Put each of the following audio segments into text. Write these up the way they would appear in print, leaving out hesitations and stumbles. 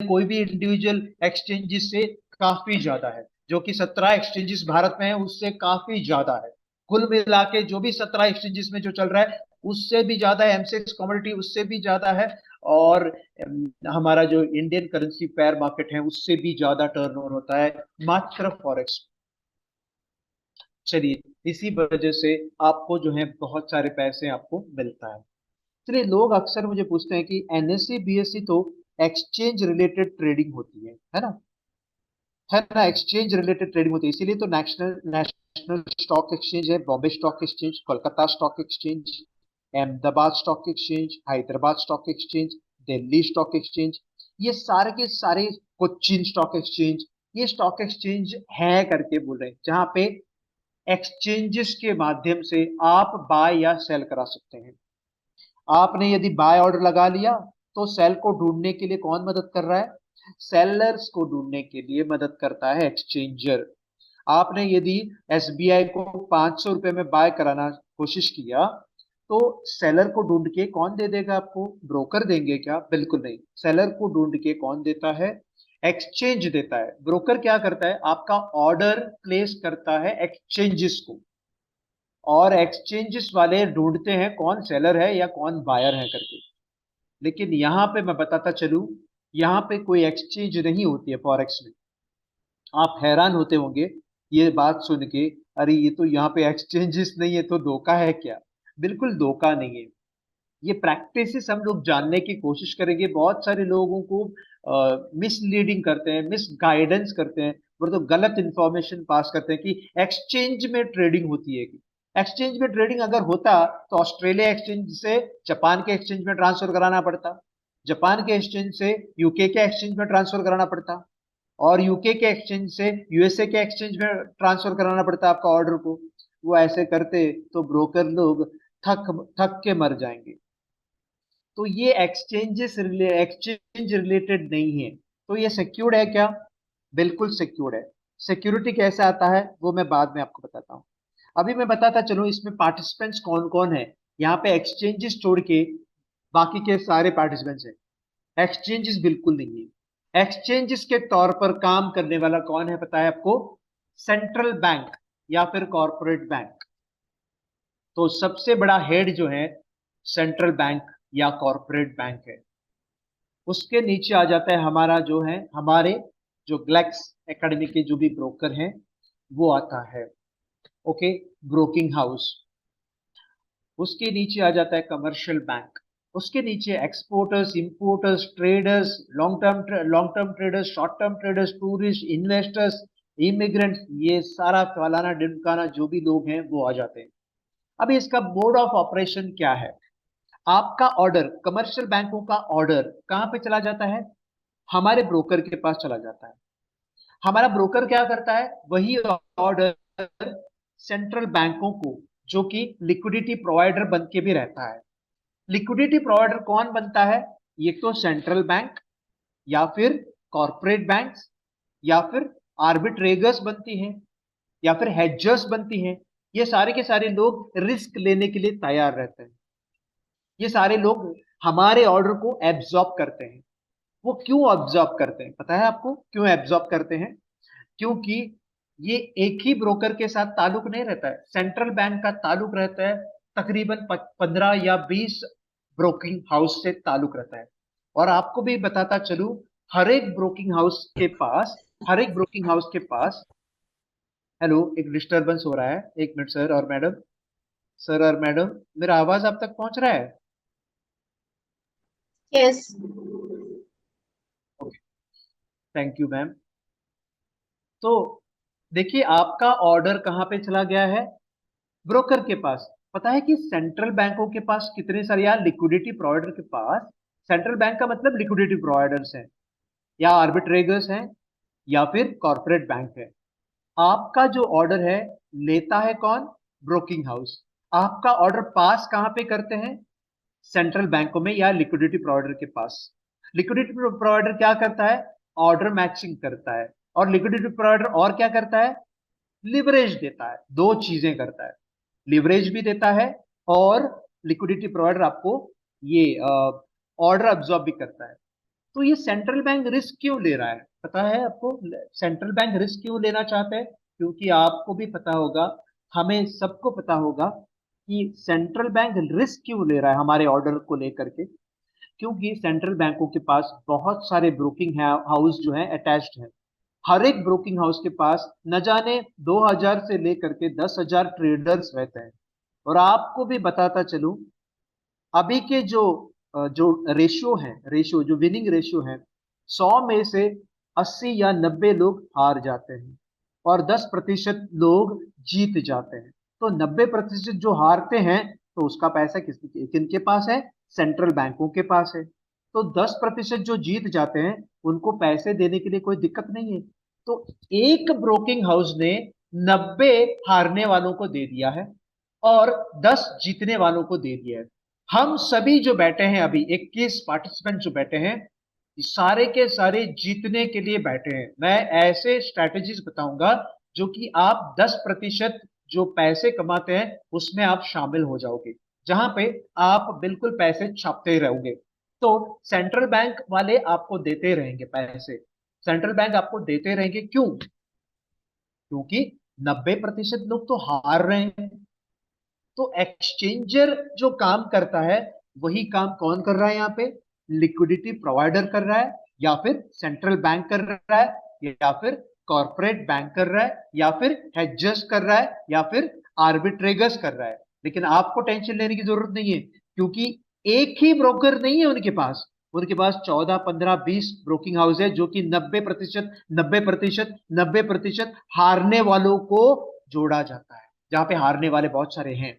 कोई भी individual exchanges से काफी ज्यादा है। जो कि 17 एक्सचेंजेस भारत में है उससे काफी ज्यादा है। कुल मिला के जो भी 17 एक्सचेंजेस में जो चल रहा है उससे भी ज्यादा है। एमसीएक्स कमोडिटी उससे भी ज्यादा है। और हमारा जो इंडियन करेंसी पेयर मार्केट है उससे भी ज्यादा टर्नओवर होता है मात्र फॉरेक्स। चलिए इसी वजह से आपको जो है बहुत सारे पैसे आपको मिलता है। चलिए लोग अक्सर मुझे पूछते हैं कि एनएससी बीएससी तो एक्सचेंज रिलेटेड ट्रेडिंग होती है ना, एक्सचेंज रिलेटेड ट्रेडिंग होती है, इसीलिए तो नेशनल नेशनल स्टॉक एक्सचेंज है, Bombay stock exchange, Kolkata stock exchange, Ahmedabad stock exchange, Hyderabad stock exchange, Delhi stock exchange, ये सारे के सारे, कोचिन स्टॉक एक्सचेंज, ये स्टॉक एक्सचेंज है करके बोल रहे हैं जहां पे एक्सचेंजेस के माध्यम से आप बाय या सेल करा सकते हैं। आपने यदि बाय ऑर्डर लगा लिया तो सेल को ढूंढने के लिए कौन मदद कर रहा है? सेलर्स को ढूंढने के लिए मदद करता है एक्सचेंजर। आपने यदि एसबीआई को 500 रुपए में बाय कराना कोशिश किया तो सेलर को ढूंढ के कौन दे देगा आपको? ब्रोकर देंगे क्या? बिल्कुल नहीं। सेलर को ढूंढ के कौन देता है? एक्सचेंज देता है। ब्रोकर क्या करता है? आपका ऑर्डर प्लेस करता है एक्सचेंजेस को, और एक्सचेंजेस वाले ढूंढते हैं कौन सेलर है या कौन बायर है करके। लेकिन यहां पे मैं बताता चलूं, यहां पे कोई एक्सचेंज नहीं होती है फॉरेक्स में। आप हैरान होते होंगे ये बात सुन के, अरे ये तो यहाँ पे एक्सचेंजेस नहीं है तो धोखा है क्या? बिल्कुल धोखा नहीं है। ये प्रैक्टिसेस हम लोग जानने की कोशिश करेंगे। बहुत सारे लोगों को मिसलीडिंग करते हैं, मिस गाइडेंस करते हैं, वो तो गलत इंफॉर्मेशन पास करते हैं कि एक्सचेंज में ट्रेडिंग होती है। कि एक्सचेंज में ट्रेडिंग अगर होता तो ऑस्ट्रेलिया एक्सचेंज से जापान के एक्सचेंज में ट्रांसफर कराना पड़ता, जापान के एक्सचेंज से यूके के एक्सचेंज में ट्रांसफर कराना पड़ता, और यूके के एक्सचेंज से यूएसए के एक्सचेंज में ट्रांसफर कराना पड़ता आपका ऑर्डर को। वो ऐसे करते तो ब्रोकर लोग थक थक के मर जाएंगे। तो ये एक्सचेंज रिलेटेड नहीं है। तो ये सिक्योर्ड है क्या? बिल्कुल सिक्योर्ड है। सिक्योरिटी कैसे आता है वो मैं बाद में आपको बताता हूँ। अभी मैं बताता चलूं इसमें पार्टिसिपेंट्स कौन कौन है। यहाँ पे एक्सचेंजेस छोड़ के बाकी के सारे पार्टिसिपेंट्स हैं। एक्सचेंजेस बिल्कुल नहीं है। एक्सचेंजेस के तौर पर काम करने वाला कौन है पता है आपको? सेंट्रल बैंक या फिर कॉरपोरेट बैंक। तो सबसे बड़ा हेड जो है सेंट्रल बैंक या कॉरपोरेट बैंक है। उसके नीचे आ जाता है हमारा जो है, हमारे जो ग्लैक्स एकेडमी के जो भी ब्रोकर हैं वो आता है। Okay, broking house. उसके नीचे आ जाता है कमर्शियल बैंक। उसके नीचे exporters, importers, traders, long term traders, short term traders, tourist, investors, immigrants, ये सारा फलाना ढिमकाना जो भी लोग हैं वो आ जाते हैं। अभी इसका मोड ऑफ ऑपरेशन क्या है? आपका ऑर्डर, कमर्शियल बैंकों का ऑर्डर कहां पे चला जाता है? हमारे ब्रोकर के पास चला जाता है। हमारा ब्रोकर क्या करता है? वही ऑर्डर सेंट्रल बैंकों को, जो कि लिक्विडिटी प्रोवाइडर बन के भी रहता है। लिक्विडिटी प्रोवाइडर कौन बनता है? ये तो सेंट्रल बैंक या फिर कॉरपोरेट बैंक्स या फिर आर्बिट्रेगर्स बनती हैं या फिर हेजर्स बनती हैं। ये सारे के सारे लोग रिस्क लेने के लिए तैयार रहते हैं। ये सारे लोग हमारे ऑर्डर को एब्जॉर्ब करते हैं। वो क्यों एब्जॉर्ब करते हैं पता है आपको? क्यों एब्जॉर्ब करते हैं? क्योंकि ये एक ही ब्रोकर के साथ ताल्लुक नहीं रहता है। सेंट्रल बैंक का ताल्लुक रहता है तकरीबन 15 या 20 ब्रोकिंग हाउस से ताल्लुक रहता है। और आपको भी बताता चलूं, हर एक ब्रोकिंग हाउस के पास, हर एक ब्रोकिंग हाउस के पास, हेलो, एक डिस्टरबेंस हो रहा है, एक मिनट सर और मैडम। सर और मैडम, मेरा आवाज आप तक पहुंच रहा है? Yes. Okay, thank you ma'am. तो देखिए आपका ऑर्डर कहां पे चला गया है? ब्रोकर के पास। पता है कि सेंट्रल बैंकों के पास कितने सारे, या लिक्विडिटी प्रोवाइडर के पास, सेंट्रल बैंक का मतलब लिक्विडिटी प्रोवाइडर्स हैं या आर्बिट्रेगर्स हैं या फिर कॉर्पोरेट बैंक है। आपका जो ऑर्डर है लेता है कौन? Broking house. आपका ऑर्डर पास कहां पे करते हैं? सेंट्रल बैंकों में या लिक्विडिटी प्रोवाइडर के पास। लिक्विडिटी प्रोवाइडर क्या करता है? ऑर्डर मैचिंग करता है। और लिक्विडिटी प्रोवाइडर और क्या करता है? लिवरेज देता है। दो चीजें करता है, लिवरेज भी देता है और लिक्विडिटी प्रोवाइडर आपको ये ऑर्डर अब्जॉर्ब भी करता है। तो ये सेंट्रल बैंक रिस्क क्यों ले रहा है, पता है आपको? सेंट्रल बैंक रिस्क क्यों लेना चाहता है? क्योंकि आपको भी पता होगा, हमें सबको पता होगा कि सेंट्रल बैंक रिस्क क्यों ले रहा है हमारे ऑर्डर को लेकर के। क्योंकि सेंट्रल बैंकों के पास बहुत सारे ब्रोकिंग हाउस जो है अटैच्ड है। हर एक ब्रोकिंग हाउस के पास न जाने 2000 से लेकर के 10,000 ट्रेडर्स रहते हैं। और आपको भी बताता चलूं, अभी के जो रेशियो जो विनिंग रेशियो है, 100 में से 80 या 90 लोग हार जाते हैं और 10% लोग जीत जाते हैं। तो 90% जो हारते हैं, तो उसका पैसा किनके पास है? सेंट्रल बैंकों के पास है। तो 10% जो जीत जाते हैं, उनको पैसे देने के लिए कोई दिक्कत नहीं है। तो एक ब्रोकिंग हाउस ने 90 हारने वालों को दे दिया है और 10 जीतने वालों को दे दिया है। हम सभी जो बैठे हैं, अभी 21 पार्टिसिपेंट जो बैठे हैं, सारे के सारे जीतने के लिए बैठे हैं। मैं ऐसे स्ट्रैटेजीज बताऊंगा जो कि आप 10% जो पैसे कमाते हैं उसमें आप शामिल हो जाओगे, जहां पे आप बिल्कुल पैसे छापते रहोगे। तो सेंट्रल बैंक वाले आपको देते रहेंगे पैसे, सेंट्रल बैंक आपको देते रहेंगे। क्यों? क्योंकि 90% लोग तो हार रहे हैं। तो एक्सचेंजर जो काम करता है, वही काम कौन कर रहा है यहाँ पे? लिक्विडिटी प्रोवाइडर कर रहा है, या फिर सेंट्रल बैंक कर रहा है, या फिर कॉर्पोरेट बैंक कर रहा है, या फिर हेजर्स कर रहा है, या फिर आर्बिट्रेगर्स कर रहा है। लेकिन आपको टेंशन लेने की जरूरत नहीं है, क्योंकि एक ही ब्रोकर नहीं है उनके पास। उनके पास 14, 15, 20 ब्रोकिंग हाउस है, जो कि 90%, 90%, 90% हारने वालों को जोड़ा जाता है, जहां पे हारने वाले बहुत सारे हैं।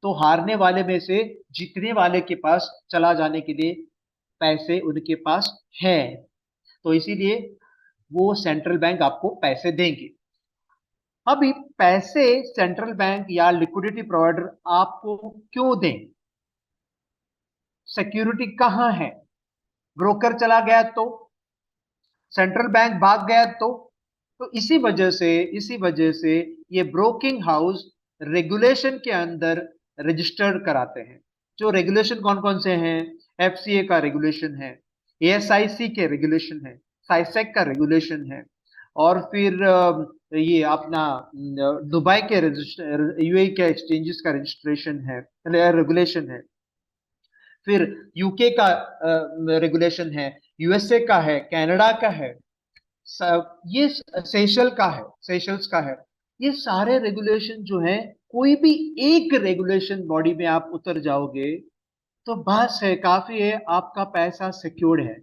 तो हारने वाले में से जीतने वाले के पास चला जाने के लिए पैसे उनके पास है। तो इसीलिए वो सेंट्रल बैंक आपको पैसे देंगे। अभी पैसे सेंट्रल बैंक या लिक्विडिटी प्रोवाइडर आपको क्यों दें? सिक्योरिटी कहां है? ब्रोकर चला गया तो, सेंट्रल बैंक भाग गया तो इसी वजह से ये ब्रोकिंग हाउस रेगुलेशन के अंदर रजिस्टर्ड कराते हैं। जो रेगुलेशन कौन कौन से हैं? एफसीए का रेगुलेशन है, एएसआईसी के रेगुलेशन है, साइसेक का रेगुलेशन है, और फिर ये अपना दुबई के यूएई के एक्सचेंजेस का रजिस्ट्रेशन है, रेगुलेशन है। फिर यूके का रेगुलेशन है, यूएसए का है, कनाडा का है, ये सेशल्स का है। ये सारे रेगुलेशन जो है, कोई भी एक रेगुलेशन बॉडी में आप उतर जाओगे तो बस है, काफी है, आपका पैसा सिक्योर्ड है।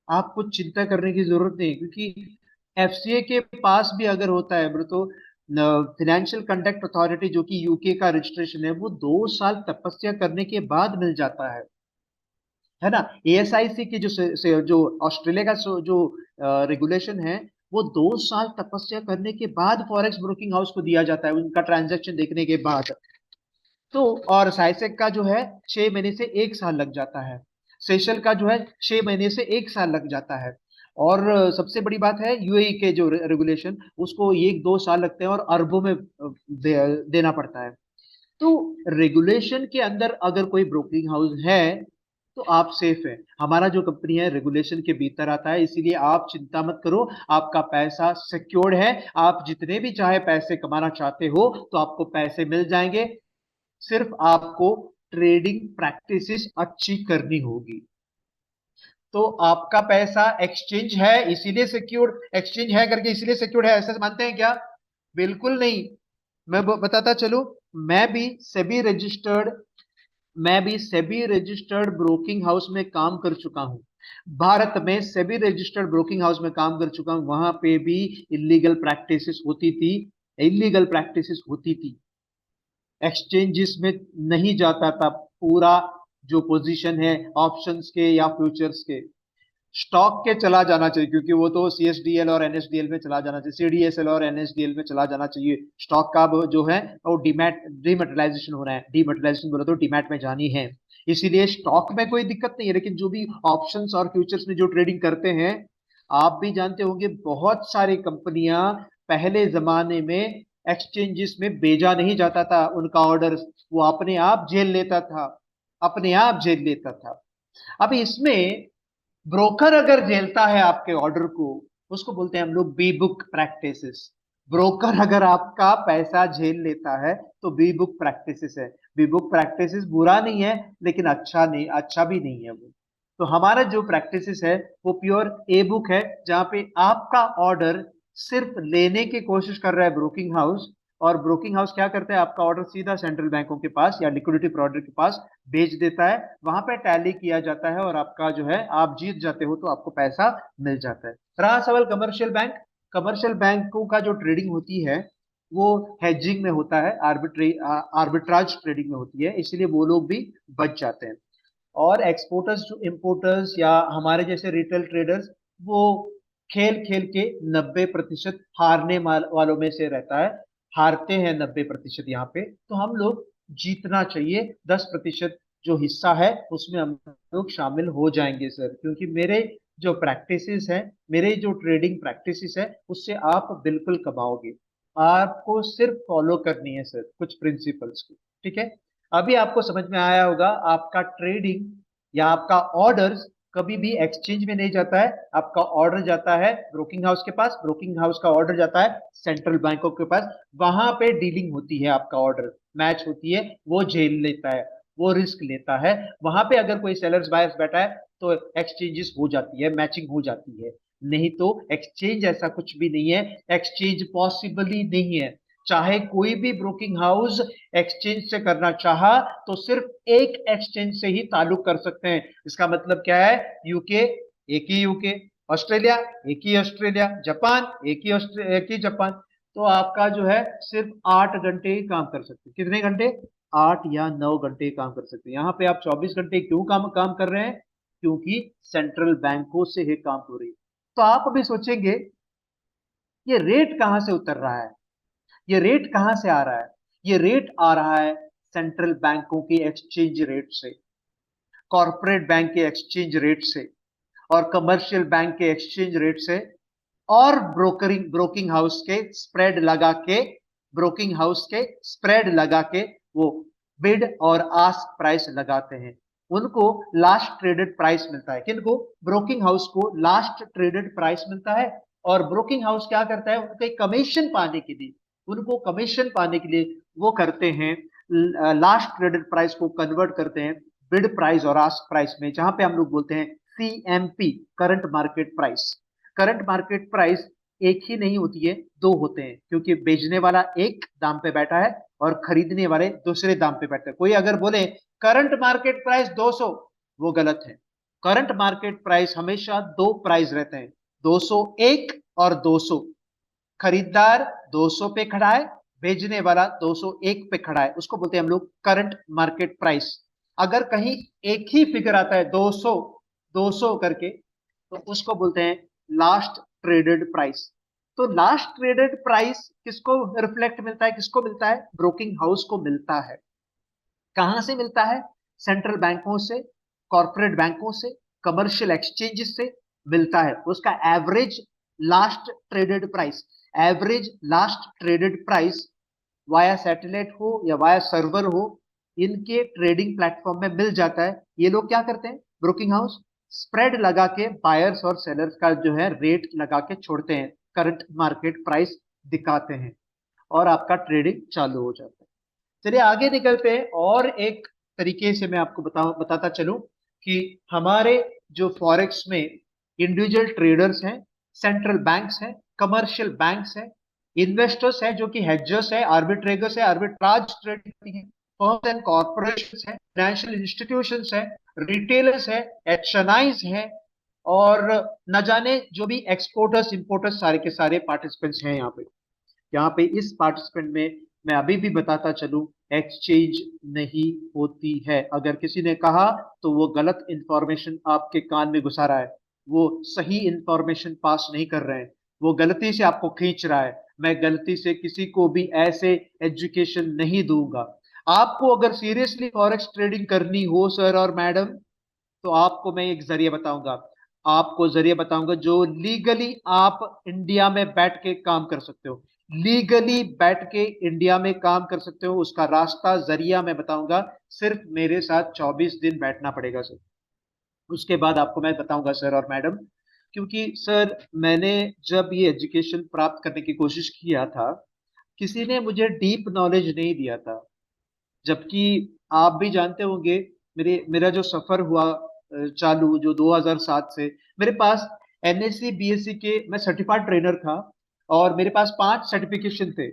आपको चिंता करने की जरूरत नहीं, क्योंकि एफसीए के पास भी अगर होता है तो फाइनेंशियल कंडक्ट अथॉरिटी, जो कि यूके का रजिस्ट्रेशन है, वो 2 साल तपस्या करने के बाद मिल जाता है ना। एएसआईसी की जो ऑस्ट्रेलिया का जो रेगुलेशन है, वो 2 साल तपस्या करने के बाद फॉरेक्स ब्रोकिंग हाउस को दिया जाता है, उनका ट्रांजैक्शन देखने के बाद। तो और साइसेक का जो है 6 महीने से 1 साल लग जाता है, सेशल का जो है 6 महीने से 1 साल लग जाता है। और सबसे बड़ी बात है, यूएई के जो रेगुलेशन, उसको 1-2 साल लगते हैं और अरबों में देना पड़ता है। तो रेगुलेशन के अंदर अगर कोई ब्रोकिंग हाउस है तो आप सेफ है। हमारा जो कंपनी है रेगुलेशन के भीतर आता है, इसीलिए आप चिंता मत करो, आपका पैसा सिक्योर्ड है। आप जितने भी चाहे पैसे कमाना चाहते हो तो आपको पैसे मिल जाएंगे। सिर्फ आपको ट्रेडिंग प्रैक्टिसेस अच्छी करनी होगी। तो आपका पैसा एक्सचेंज है इसीलिए सिक्योर्ड, एक्सचेंज है करके इसीलिए सिक्योर्ड है, ऐसा मानते हैं क्या? बिल्कुल नहीं। मैं बताता चलूं, मैं भी सेबी रजिस्टर्ड मैं भी सेबी रजिस्टर्ड ब्रोकिंग हाउस में काम कर चुका हूं। भारत में सेबी रजिस्टर्ड ब्रोकिंग हाउस में काम कर चुका हूं, वहां पे भी इलीगल प्रैक्टिसेस होती थी। एक्सचेंजेस में नहीं जाता था पूरा जो पोजीशन है ऑप्शंस के या फ्यूचर्स के, स्टॉक के चला जाना चाहिए, क्योंकि वो तो सीएसडीएल और एनएसडीएल में चला जाना चाहिए, सीडीएसएल और एनएसडीएल में चला जाना चाहिए। स्टॉक का जो है वो डीमेटलाइजेशन हो रहा है, डीमेटलाइजेशन बोला तो डीमैट में जानी है। इसीलिए स्टॉक में कोई दिक्कत नहीं है, लेकिन जो भी ऑप्शंस और फ्यूचर्स में जो ट्रेडिंग करते हैं, आप भी जानते होंगे, बहुत सारी कंपनियां पहले जमाने में एक्सचेंजेस में भेजा नहीं जाता था उनका ऑर्डर, वो अपने आप झेल लेता था, अपने आप झेल लेता था। अब इसमें ब्रोकर अगर झेलता है आपके ऑर्डर को, उसको बोलते हैं हम लोग बी बुक प्रैक्टिसेस। ब्रोकर अगर आपका पैसा झेल लेता है तो बी बुक प्रैक्टिसेस है। बी बुक प्रैक्टिसेस बुरा नहीं है, लेकिन अच्छा नहीं, अच्छा भी नहीं है वो। तो हमारा जो प्रैक्टिसेस है वो प्योर ए बुक है, जहां पे आपका ऑर्डर सिर्फ लेने की कोशिश कर रहा है ब्रोकिंग हाउस, और ब्रोकिंग हाउस क्या करता है, आपका ऑर्डर सीधा सेंट्रल बैंकों के पास या लिक्विडिटी प्रोवाइडर के पास भेज देता है। वहां पे टैली किया जाता है और आपका जो है आप जीत जाते हो तो आपको पैसा मिल जाता है। रहा सवाल कमर्शियल बैंक। कमर्शियल बैंकों का जो ट्रेडिंग होती है वो हेजिंग में होता है, आर्बिट्राज ट्रेडिंग में होती है, इसलिए वो लोग भी बच जाते हैं। और एक्सपोर्टर्स इंपोर्टर्स या हमारे जैसे रिटेल ट्रेडर्स, वो खेल खेल के 90% हारने वालों में से रहता है। हारते हैं 90% यहाँ पे, तो हम लोग जीतना चाहिए 10% जो हिस्सा है उसमें हम लोग शामिल हो जाएंगे सर, क्योंकि मेरे जो प्रैक्टिसेस है, मेरे जो ट्रेडिंग प्रैक्टिसेस है, उससे आप बिल्कुल कमाओगे। आपको सिर्फ फॉलो करनी है सर कुछ प्रिंसिपल्स को। ठीक है, अभी आपको समझ में आया होगा, आपका ट्रेडिंग या आपका ऑर्डर्स कभी भी एक्सचेंज में नहीं जाता है। आपका ऑर्डर जाता है ब्रोकिंग हाउस के पास, ब्रोकिंग हाउस का ऑर्डर जाता है सेंट्रल बैंकों के पास। वहां पे डीलिंग होती है, आपका ऑर्डर मैच होती है, वो झेल लेता है, वो रिस्क लेता है। वहां पे अगर कोई सेलर्स बायर्स बैठा है तो एक्सचेंजेस हो जाती है, मैचिंग हो जाती है। नहीं तो एक्सचेंज ऐसा कुछ भी नहीं है, एक्सचेंज पॉसिबल ही नहीं है। चाहे कोई भी ब्रोकिंग हाउस एक्सचेंज से करना चाहा तो सिर्फ एक एक्सचेंज से ही ताल्लुक कर सकते हैं। इसका मतलब क्या है, यूके एक ही यूके, ऑस्ट्रेलिया एक ही ऑस्ट्रेलिया, जापान एक ही जापान। तो आपका जो है सिर्फ 8 घंटे ही काम कर सकते हैं। कितने घंटे? 8 या 9 घंटे ही काम कर सकते हैं। यहाँ पे आप 24 घंटे क्यों काम काम कर रहे हैं? क्योंकि सेंट्रल बैंकों से ही काम हो रही है। तो आप अभी सोचेंगे ये रेट कहां से उतर रहा है, ये रेट कहां से आ रहा है? ये रेट आ रहा है सेंट्रल बैंकों की एक्सचेंज रेट से, कॉरपोरेट बैंक के एक्सचेंज रेट से, और कमर्शियल बैंक के एक्सचेंज रेट से, और ब्रोकिंग हाउस के स्प्रेड लगा के, ब्रोकिंग हाउस के स्प्रेड लगा के वो बिड और आस्क प्राइस लगाते हैं। उनको लास्ट ट्रेडेड प्राइस मिलता है। किनको? ब्रोकिंग हाउस को लास्ट ट्रेडेड प्राइस मिलता है। और ब्रोकिंग हाउस क्या करता है, उनके कमीशन पाने के लिए, उनको कमीशन पाने के लिए वो करते हैं लास्ट ट्रेडेड प्राइस को कन्वर्ट करते हैं बिड प्राइस और आस्क प्राइस में, जहां पे हम लोग बोलते हैं CMP, current market price. Current market price एक ही नहीं होती है, दो होते हैं, क्योंकि बेचने वाला एक दाम पे बैठा है और खरीदने वाले दूसरे दाम पे बैठे हैं। कोई अगर बोले करंट मार्केट प्राइस 200, वो गलत है। करंट मार्केट प्राइस हमेशा दो प्राइस रहते हैं, 201 और 200। खरीदार 200 पे खड़ा है, बेचने वाला 201 पे खड़ा है, उसको बोलते हैं हम लोग करंट मार्केट प्राइस। अगर कहीं एक ही फिगर आता है 200 200 करके, तो उसको बोलते हैं लास्ट ट्रेडेड प्राइस। तो लास्ट ट्रेडेड प्राइस किसको रिफ्लेक्ट मिलता है, किसको मिलता है? ब्रोकिंग हाउस को मिलता है। कहां से मिलता है? सेंट्रल बैंकों से, कॉर्पोरेट बैंकों से, कमर्शियल एक्सचेंजेस से मिलता है। उसका average last traded price, average last traded price via satellite हो या वाया सर्वर हो, इनके ट्रेडिंग प्लेटफॉर्म में मिल जाता है। ये लोग क्या करते हैं, ब्रोकिंग हाउस स्प्रेड लगा के बायर्स और सेलर्स का जो है रेट लगा के छोड़ते हैं, करंट मार्केट प्राइस दिखाते हैं, और आपका ट्रेडिंग चालू हो जाता है। चलिए आगे निकलते हैं, और एक तरीके से मैं आपको बताता चलूं कि हमारे जो फॉरेक्स में इंडिविजुअल ट्रेडर्स हैं, सेंट्रल बैंक्स हैं, कमर्शियल बैंक्स हैं, इन्वेस्टर्स हैं जो कि हेजर्स है, आर्बिट्रेगर्स है, आर्बिट्राज ट्रेडिंग है, फर्म्स एंड कॉर्पोरेशंस है, फाइनेंशियल इंस्टीट्यूशंस है, रिटेलर्स है, एचएनआईज है, और न जाने जो भी एक्सपोर्टर्स इंपोर्टर्स सारे के सारे पार्टिसिपेंट्स हैं यहाँ पे। यहाँ पे इस पार्टिसिपेंट में मैं अभी भी बताता चलूं, एक्सचेंज नहीं होती है। अगर किसी ने कहा तो वो गलत इंफॉर्मेशन आपके कान में घुसा रहा है, वो सही इंफॉर्मेशन पास नहीं कर रहे हैं, वो गलती से आपको खींच रहा है। मैं गलती से किसी को भी ऐसे एजुकेशन नहीं दूंगा। आपको अगर सीरियसली फॉरेक्स ट्रेडिंग करनी हो सर और मैडम, तो आपको मैं एक जरिए बताऊंगा, आपको जरिए बताऊंगा जो लीगली आप इंडिया में बैठ के काम कर सकते हो, लीगली बैठ के इंडिया में काम कर सकते हो। उसका रास्ता जरिया मैं बताऊंगा, सिर्फ मेरे साथ 24 दिन बैठना पड़ेगा सर। उसके बाद आपको मैं बताऊंगा सर और मैडम, क्योंकि सर मैंने जब ये एजुकेशन प्राप्त करने की कोशिश किया था, किसी ने मुझे डीप नॉलेज नहीं दिया था। जबकि आप भी जानते होंगे, मेरा जो सफर हुआ चालू जो 2007 से, मेरे पास एनएससी बीएससी के मैं सर्टिफाइड ट्रेनर था, और मेरे पास 5 सर्टिफिकेशन थे।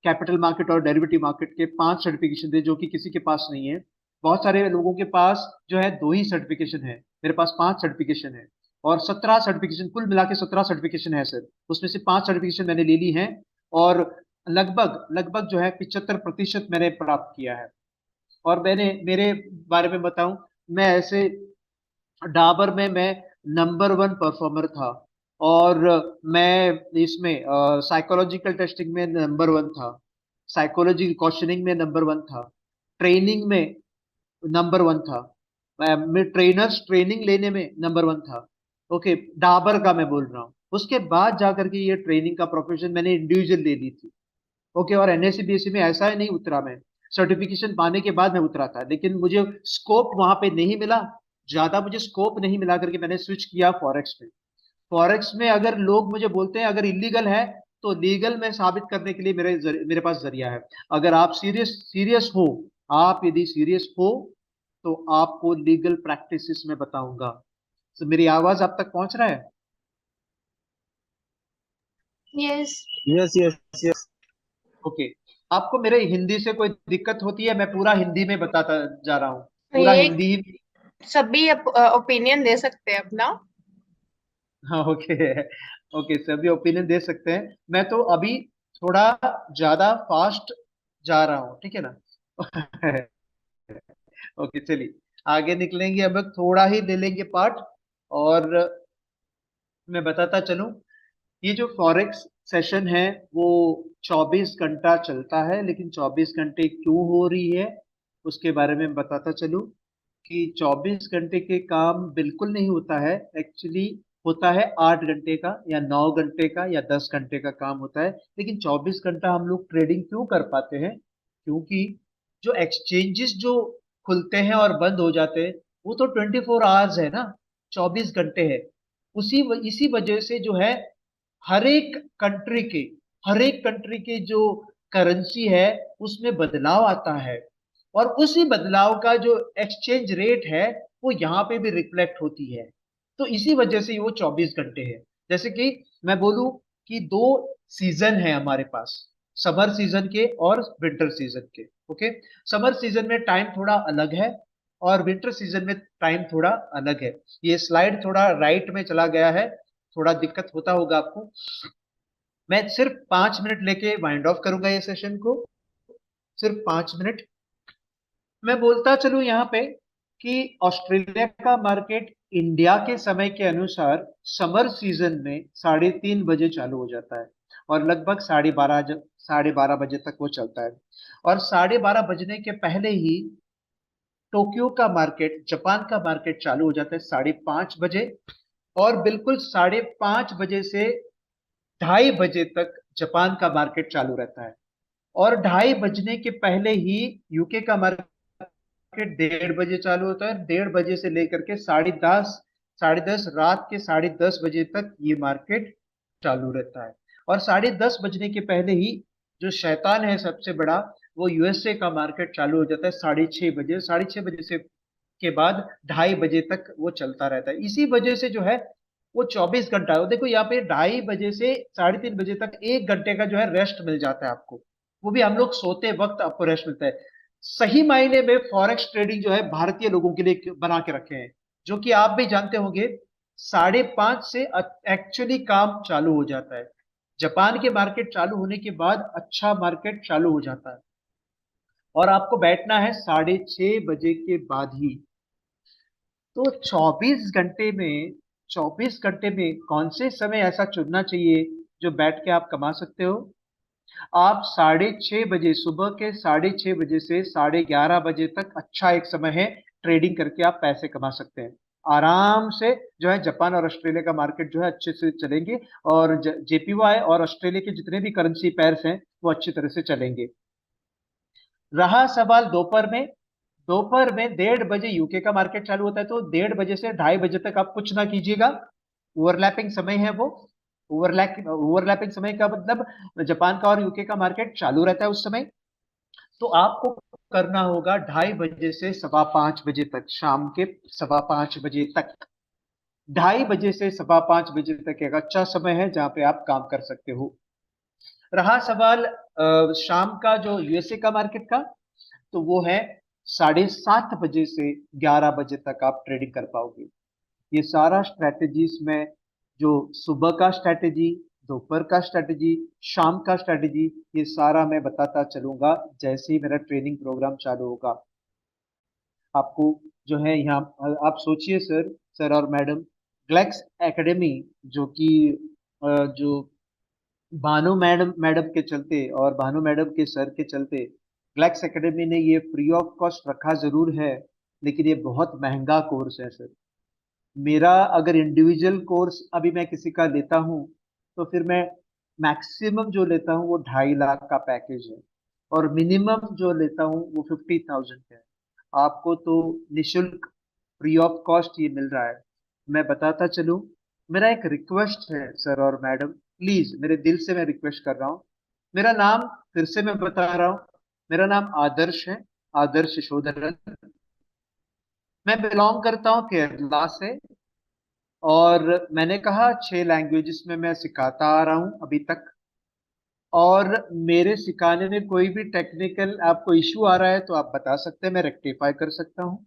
कैपिटल मार्केट और डेरिवेटिव मार्केट के 5 सर्टिफिकेशन थे, जो कि किसी के पास नहीं है। बहुत सारे लोगों के पास जो है 2 ही सर्टिफिकेशन है, मेरे पास 5 सर्टिफिकेशन है। और 17 सर्टिफिकेशन, कुल मिला के 17 सर्टिफिकेशन है सर। उसमें से 5 सर्टिफिकेशन मैंने ले ली है, और लगभग लगभग जो है 75% मैंने प्राप्त किया है। और मैंने मेरे बारे में बताऊं, मैं ऐसे डाबर में मैं नंबर 1 परफॉर्मर था। और मैं इसमें साइकोलॉजिकल टेस्टिंग में नंबर 1 था, साइकोलॉजी क्वेश्चनिंग में नंबर 1 था, ट्रेनिंग में नंबर 1 था, मैं ट्रेनर्स ट्रेनिंग लेने में नंबर 1 था। ओके, डाबर का मैं बोल रहा हूँ। उसके बाद जाकर के ये ट्रेनिंग का प्रोफेशन मैंने इंडिविजुअल ले ली थी। ओके, और एनएससी बीएससी में ऐसा ही नहीं उतरा मैं, सर्टिफिकेशन पाने के बाद मैं उतरा था, लेकिन मुझे स्कोप वहां पे नहीं मिला, ज्यादा मुझे स्कोप नहीं मिला करके मैंने स्विच किया फॉरेक्स में। फॉरेक्स में अगर लोग मुझे बोलते हैं अगर इलीगल है, तो लीगल में साबित करने के लिए मेरे पास जरिया है। अगर आप सीरियस सीरियस हो, आप यदि सीरियस हो, तो आपको लीगल प्रैक्टिसेस में बताऊंगा। तो मेरी आवाज आप तक पहुंच रहा है? Yes. Yes yes yes. Okay. आपको मेरे हिंदी से कोई दिक्कत होती है? मैं पूरा हिंदी में बताता जा रहा हूँ, पूरा ये हिंदी ही। सभी ओपिनियन दे सकते हैं अपना। हाँ, ओके। ओके, सभी ओपिनियन दे सकते हैं। मैं तो अभी थोड़ा ज्यादा फास्ट जा रहा हूँ, ठीक है ना? ओके, चलिए आगे निकलेंगे। अब थोड़ा ही ले लेंगे पार्ट, और मैं बताता चलूं। ये जो फॉरेक्स सेशन है वो 24 घंटा चलता है, लेकिन 24 घंटे क्यों हो रही है उसके बारे में बताता चलूं। कि 24 घंटे के काम बिल्कुल नहीं होता है एक्चुअली। होता है 8 घंटे का या 9 घंटे का या 10 घंटे का काम होता है। लेकिन 24 घंटा हम लोग ट्रेडिंग क्यों कर पाते हैं? क्योंकि जो एक्सचेंजेस जो खुलते हैं और बंद हो जाते हैं, वो तो 24 आवर्स है ना, 24 घंटे है। इसी वजह से जो है, हर एक कंट्री के हर एक कंट्री के जो करेंसी है उसमें बदलाव आता है, और उसी बदलाव का जो एक्सचेंज रेट है वो यहाँ पे भी रिफ्लेक्ट होती है। तो इसी वजह से वो 24 घंटे है। जैसे कि मैं बोलूं कि 2 सीजन है हमारे पास, समर सीजन के और विंटर सीजन के। ओके, समर सीजन में टाइम थोड़ा अलग है, और विंटर सीजन में टाइम थोड़ा अलग है। ये स्लाइड थोड़ा राइट में चला गया है, थोड़ा दिक्कत होता होगा आपको। मैं सिर्फ 5 मिनट लेके वाइंड ऑफ करूंगा ये सेशन को, सिर्फ 5 मिनट। मैं बोलता चलूं यहाँ पे कि ऑस्ट्रेलिया का मार्केट इंडिया के समय के अनुसार समर सीजन में 3:30 बजे चालू हो जाता है, और लगभग 12:30 बजे तक वो चलता है। और 12:30 बजने के पहले ही टोक्यो का मार्केट, जापान का मार्केट चालू हो जाता है 5:30 बजे। और बिल्कुल 5:30 बजे से 2:30 बजे तक जापान का मार्केट चालू रहता है। और 2:30 बजने के पहले ही यूके का मार्केट 1:30 बजे चालू होता है। 1:30 बजे से लेकर के 10:30, 10:30, रात के 10:30 बजे तक ये मार्केट चालू रहता है। और 10:30 बजने के पहले ही जो शैतान है सबसे बड़ा, वो यूएसए का मार्केट चालू हो जाता है 6:30 बजे। 6:30 बजे से के बाद 2:30 बजे तक वो चलता रहता है। इसी वजह से जो है वो 24 घंटा है। देखो यहाँ पे 2:30 बजे से 3:30 बजे तक 1 घंटे का जो है रेस्ट मिल जाता है आपको। वो भी हम लोग सोते वक्त आपको रेस्ट मिलता है। सही मायने में फॉरेक्स ट्रेडिंग जो है भारतीय लोगों के लिए बना के रखे हैं, जो कि आप भी जानते होंगे। 5:30 से एक्चुअली काम चालू हो जाता है। जापान के मार्केट चालू होने के बाद अच्छा मार्केट चालू हो जाता है, और आपको बैठना है 6:30 बजे के बाद ही। तो 24 घंटे में कौन से समय ऐसा चुनना चाहिए जो बैठ के आप कमा सकते हो? आप 6:30 बजे, सुबह के 6:30 बजे से 11:30 बजे तक अच्छा एक समय है, ट्रेडिंग करके आप पैसे कमा सकते हैं आराम से। जो है जापान और ऑस्ट्रेलिया का मार्केट जो है अच्छे से चलेंगे, और जेपीवाई और ऑस्ट्रेलिया के जितने भी करेंसी पेयर्स हैं वो अच्छी तरह से चलेंगे। रहा सवाल दोपहर में, दोपहर में 1:30 बजे यूके का मार्केट चालू होता है, तो 1:30 बजे से 2:30 बजे तक आप कुछ ना कीजिएगा। ओवरलैपिंग समय है वो। ओवरलैपिंग समय का मतलब जापान का और यूके का मार्केट चालू रहता है उस समय। तो आपको करना होगा 2:30 बजे से 5:15 बजे तक, शाम के 5:15 बजे तक। 2:30 बजे से 5:15 बजे तक एक अच्छा समय है जहां पे आप काम कर सकते हो। रहा सवाल शाम का जो यूएसए का मार्केट का, तो वो है 7:30 बजे से 11 बजे तक आप ट्रेडिंग कर पाओगे। ये सारा स्ट्रेटेजीज में, जो सुबह का स्ट्रेटेजी, दोपहर का स्ट्रेटेजी, शाम का स्ट्रेटेजी, ये सारा मैं बताता चलूंगा जैसे ही मेरा ट्रेनिंग प्रोग्राम चालू होगा। आपको जो है यहाँ आप सोचिए सर, सर और मैडम, ग्लेक्स एकेडमी, जो कि जो भानु मैडम मैडम के चलते और भानु मैडम के सर के चलते ग्लेक्स एकेडमी ने ये फ्री ऑफ कॉस्ट रखा जरूर है, लेकिन ये बहुत महंगा कोर्स है सर। मेरा अगर इंडिविजुअल कोर्स अभी मैं किसी का लेता हूँ, तो फिर मैं मैक्सिमम जो लेता हूँ वो 2.5 लाख का पैकेज है, और मिनिमम जो लेता हूँ वो 50,000 है। आपको तो निशुल्क, फ्री ऑफ कॉस्ट ये मिल रहा है। मैं बताता चलूं, मेरा एक रिक्वेस्ट है सर और मैडम, प्लीज मेरे दिल से मैं रिक्वेस्ट कर रहा हूँ। मेरा नाम फिर से मैं बता रहा हूँ, मेरा नाम आदर्श है, आदर्श यशोधरन। मैं बिलोंग करता हूँ केरला से, और मैंने कहा 6 लैंग्वेजेस में मैं सिखाता आ रहा हूँ अभी तक। और मेरे सिखाने में कोई भी टेक्निकल आपको इश्यू आ रहा है तो आप बता सकते हैं, मैं रेक्टिफाई कर सकता हूँ।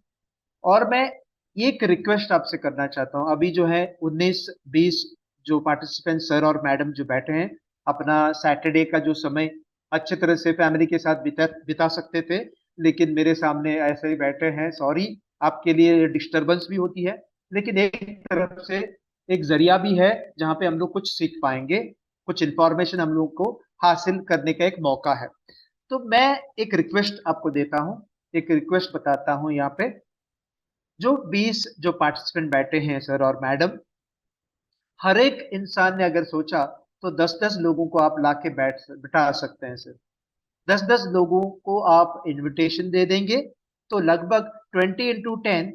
और मैं एक रिक्वेस्ट आपसे करना चाहता हूँ, अभी जो है 19-20 जो पार्टिसिपेंट सर और मैडम जो बैठे हैं, अपना सैटरडे का जो समय अच्छी तरह से फैमिली के साथ बिता बिता सकते थे, लेकिन मेरे सामने ऐसे ही बैठे हैं। सॉरी, आपके लिए डिस्टरबेंस भी होती है, लेकिन एक तरफ से एक जरिया भी है जहाँ पे हम लोग कुछ सीख पाएंगे, कुछ इंफॉर्मेशन हम लोग को हासिल करने का एक मौका है। तो मैं एक रिक्वेस्ट आपको देता हूँ, एक रिक्वेस्ट बताता हूँ यहाँ पे। जो 20 जो पार्टिसिपेंट बैठे हैं सर और मैडम, हर एक इंसान ने अगर सोचा तो 10-10 लोगों को आप लाके बिठा सकते हैं सर। 10-10 लोगों को आप इनविटेशन दे देंगे, तो लगभग 20 × 10,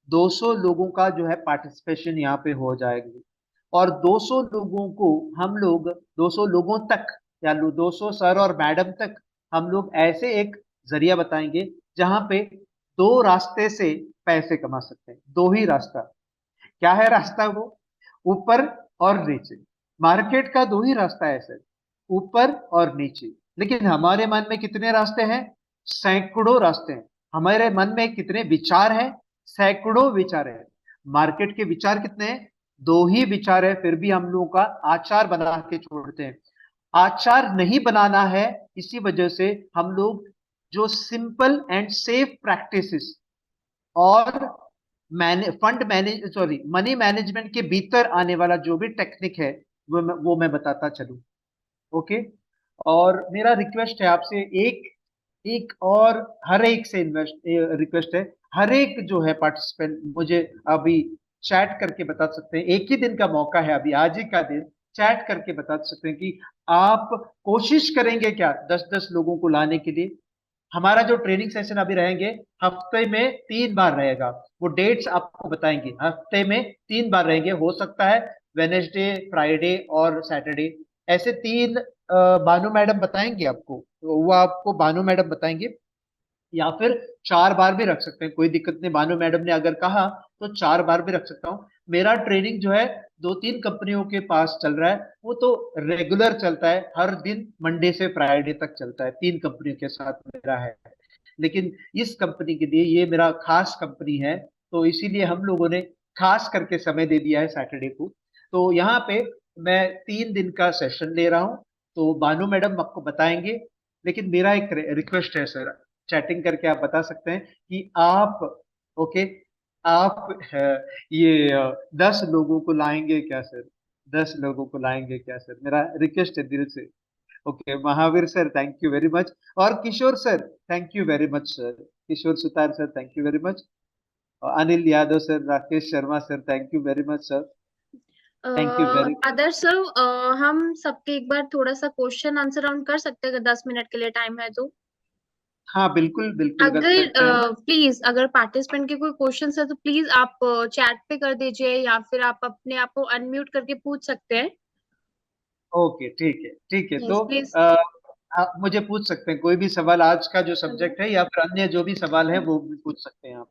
200 लोगों का जो है पार्टिसिपेशन यहाँ पे हो जाएगी। और 200 लोगों को हम लोग, 200 लोगों तक, या 200 सर और मैडम तक हम लोग ऐसे एक जरिया बताएंगे जहां पे 2 रास्ते से पैसे कमा सकते हैं। दो ही रास्ता। क्या है रास्ता वो? ऊपर और नीचे। मार्केट का दो ही रास्ता है सर, ऊपर और नीचे। लेकिन हमारे मन में कितने रास्ते हैं? सैकड़ों रास्ते हैं। हमारे मन में कितने विचार हैं? सैकड़ों विचार हैं। मार्केट के विचार कितने हैं? दो ही विचार है, फिर भी हम लोगों का आचार बना के छोड़ते हैं। आचार नहीं बनाना है, इसी वजह से हम लोग जो सिंपल एंड सेफ प्रैक्टिसेस और fund manage, sorry, money management के भीतर आने वाला जो भी टेक्निक है, वो मैं बताता चलूं। ओके। और मेरा रिक्वेस्ट है आपसे, एक एक और हर एक से इन्वेस्ट रिक्वेस्ट है, हर एक जो है पार्टिसिपेंट मुझे अभी चैट करके बता सकते हैं। एक ही दिन का मौका है, अभी आज ही का दिन, चैट करके बता सकते हैं कि आप कोशिश करेंगे क्या 10-10 लोगों को लाने के लिए। हमारा जो ट्रेनिंग सेशन अभी रहेंगे, हफ्ते में 3 बार रहेगा। वो डेट्स आपको बताएंगे, हफ्ते में 3 बार रहेंगे। हो सकता है वेनेसडे, फ्राइडे और सैटरडे, ऐसे 3 भानु मैडम बताएंगे आपको, तो वो आपको भानु मैडम बताएंगे। या फिर 4 बार भी रख सकते हैं, कोई दिक्कत नहीं। भानु मैडम ने अगर कहा तो 4 बार भी रख सकता हूँ। मेरा ट्रेनिंग जो है 2-3 कंपनियों के पास चल रहा है, वो तो रेगुलर चलता है, हर दिन मंडे से फ्राइडे तक चलता है। 3 कंपनियों के साथ मेरा है, लेकिन इस कंपनी के लिए ये मेरा खास कंपनी है, तो इसीलिए हम लोगों ने खास करके समय दे दिया है सैटरडे को। तो यहाँ पे मैं 3 दिन का सेशन ले रहा हूँ, तो बानू मैडम आपको बताएंगे। लेकिन मेरा एक रिक्वेस्ट है सर, चैटिंग करके आप बता सकते हैं कि आप, ओके, आप ये 10 लोगों को लाएंगे क्या सर? 10 लोगों को लाएंगे क्या सर? मेरा रिक्वेस्ट है दिल से। Okay, Mahavir sir, thank you very much. और Kishore sir, thank you very much sir. Kishore Sutar sir, thank you very much. Anil Yadav sir, Rakesh Sharma sir, thank you very much sir. Thank you very. Adarsh sir, हम सबके एक बार थोड़ा सा क्वेश्चन आंसर राउंड कर सकते हैं अगर 10 मिनट के लिए टाइम है तो। हाँ बिल्कुल बिल्कुल कर अगर सकते हैं। प्लीज अगर पार्टिसिपेंट के कोई क्वेश्चन है तो प्लीज आप चैट पे कर दीजिए, या फिर आप अपने आप को अनम्यूट करके पूछ सकते हैं। ओके ठीक है यस तो प्लीज। आप मुझे पूछ सकते हैं कोई भी सवाल, आज का जो हेलो। सब्जेक्ट है या फिर अन्य जो भी सवाल है वो भी पूछ सकते हैं आप।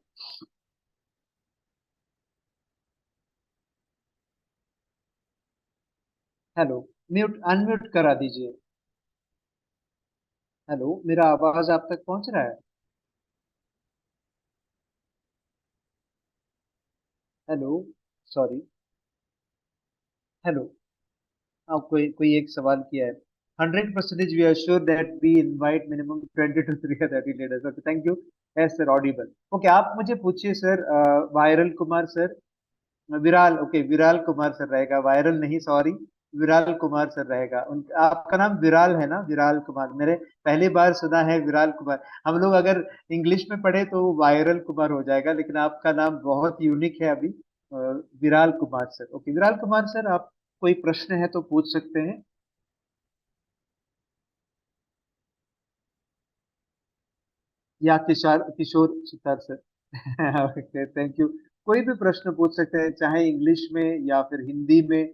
हेलो, म्यूट अनम्यूट करा दीजिए। हेलो, मेरा आवाज आप तक पहुंच रहा है? Hello, sorry. हेलो, आप कोई कोई एक सवाल किया है। 100% we are sure that we invite minimum 20 to 30 leaders. Okay, thank you. Yes sir, audible. Okay, आप मुझे पूछिए sir. Viral Kumar sir, Viral, okay Viral Kumar sir रहेगा, वायरल नहीं, सॉरी। विराल कुमार सर रहेगा। आपका नाम विराल है ना? विराल कुमार, मेरे पहली बार सुना है विराल कुमार। हम लोग अगर इंग्लिश में पढ़े तो वायरल कुमार हो जाएगा, लेकिन आपका नाम बहुत यूनिक है अभी। Viral Kumar sir, okay Viral Kumar sir, आप कोई प्रश्न है तो पूछ सकते हैं। या Kishore Kishore Sitar sir. Okay, thank you. कोई भी प्रश्न पूछ सकते हैं, चाहे इंग्लिश में या फिर हिंदी में,